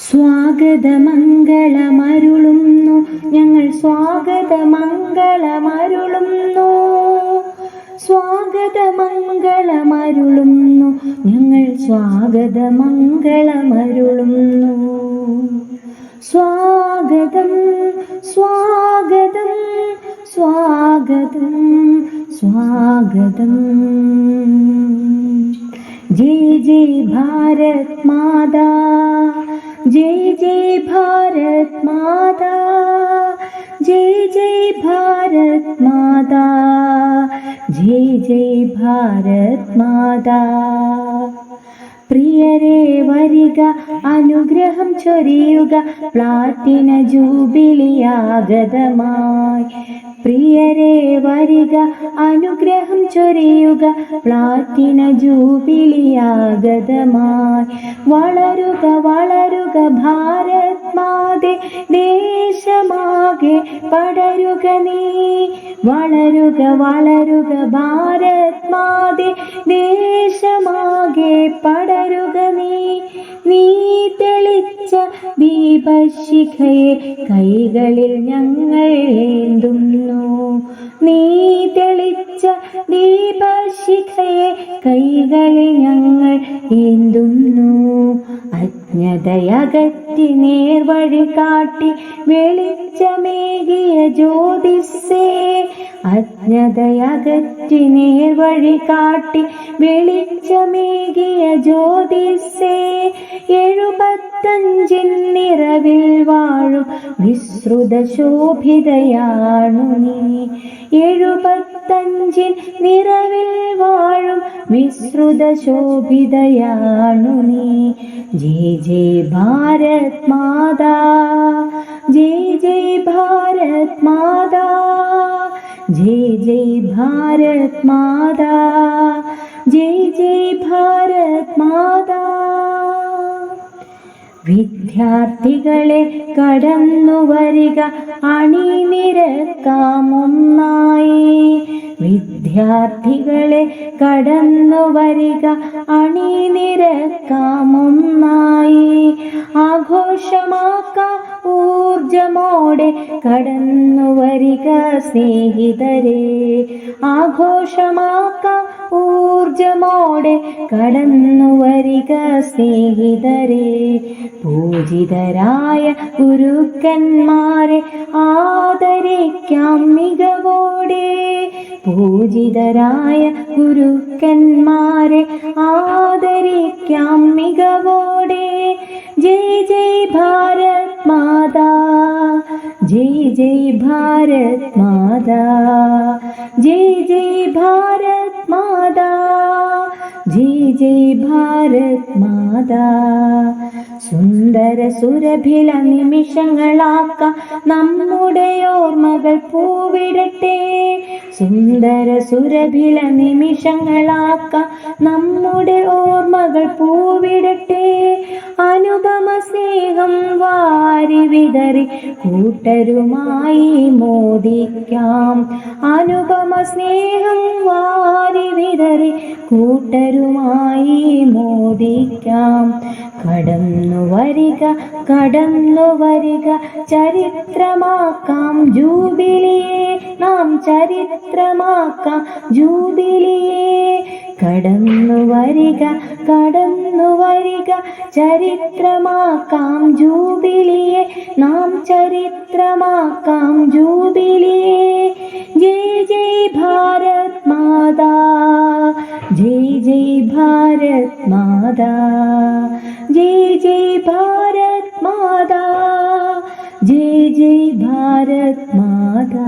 സ്വാഗതമംഗളമരുളുന്നു ഞങ്ങൾ സ്വാഗതമംഗളമരുളുന്നു. സ്വാഗതമംഗളമരുളുന്നു ഞങ്ങൾ സ്വാഗതമംഗളമരുളുന്നു. സ്വാഗതം സ്വാഗതം സ്വാഗതം സ്വാഗതം. ജയ് ജയ് ഭാരത് മാതാ, ജയ് ജയ് ഭാരത് മാതാ, ജയ് ജയ് ഭാരത് മാതാ, ജയ് ജയ് ഭാരത് മാതാ. പ്രിയരേ വരിക, അനുഗ്രഹം ചൊരിയുക, പ്ലാറ്റിന ജൂബിലിയാഗതമായി. പ്രിയരേ വരിക, അനുഗ്രഹം ചൊരിയുക, പ്ലാറ്റിന ജൂബിലിയാഗതമായി. വളരുക വളരുക ഭാരത് മാതേ, ദേശമാകെ പടരുക നീ. വളരുക വളരുക ഭാരത് മാതേ, ദേശമാകെ പടരുക നീ. നീ തെളിച്ച ദീപശിഖയെ കൈകളിൽ ഞങ്ങൾ ഏന്തുന്നു. നീ തെളിച്ച ദീപശിഖയെ കൈകളിൽ ഞങ്ങൾ ഏന്തുന്നു. അജ്ഞതയകറ്റി നേർവഴി കാട്ടി വെളിച്ചമേകിയ ജ്യോതിസ്സേ. അജ്ഞതയകറ്റി നേർവഴി കാട്ടി വെളിച്ചമേകിയ ജ്യോതിസ്സേ. 75 നിറവിൽ വാഴും വിശ്രുത ശോഭിതയാണു നീ. 75 നിറവിൽ വാഴും വിശ്രുത ശോഭിതയാണു നീ. ജയ് ജയ് ഭാരത് മാതാ, ജയ് ജയ് ഭാരത് മാതാ, ജയ് ജയ് ഭാരത് മാതാ, ജയ് ജയ് ഭാരത് മാതാ. വിദ്യാർത്ഥികളെ കടന്നു വരിക, അണിനിരക്കാമൊന്നായി. വിദ്യാർത്ഥികളെ കടന്നു വരിക, അണിനിരക്കാമൊന്നായി. ആഘോഷമാക്കാം ഊർജമോടെ കടന്നു വരിക സ്നേഹിതരെ. ആഘോഷമാക്കാം ഊർജമോടെ കടന്നു വരിക സ്നേഹിതരെ. പൂജിതരായ ഗുരുക്കന്മാരെ ആദരിക്കാം മികവോടെ. പൂജിതരായ ഗുരുക്കന്മാരെ ആദരിക്കാം മികവോടെ. ജയ് ജയ് ഭാരത് മാതാ, ജയ് ജയ് ഭാരത് മാതാ, ജയ് ജയ് ഭാരത് മാതാ, ജയ് ജയ് ഭാരത് മാതാ. സുന്ദര സുരഭില നിമിഷങ്ങളാക്കാം നമ്മുടെ ഓർമ്മകൾ പൂവിടട്ടെ. സുന്ദര സുരഭില നിമിഷങ്ങളാക്കാം നമ്മുടെ ഓർമ്മകൾ പൂവിടട്ടെ. അനുപമ സ്നേഹം വാരി വിതറി കൂട്ടരുമായി മോദിക്കാം. അനുപമ സ്നേഹം വാരി വിതറി കൂട്ടരുമായി മോദിക്കാം. കടന്നു വരിക കടന്നു വരിക, ചരിത്രമാക്കാം ജൂബിലിയെ നാം, ചരിത്രമാക്കാം ജൂബിലിയെ. കടന്നു വരിക കടന്നു വരിക, ചരിത്രമാക്കാം ജൂബിലിയെ നാം, ചരിത്രമാക്കാം ജൂബിലിയെ. ജയ് ജയ് ഭാരത് മാതാ, ജയ് ജയ് ഭാരത് മാതാ, ജയ് ജയ് ഭാരത് മാതാ, ജയ് ജയ് ഭാരത് മാതാ.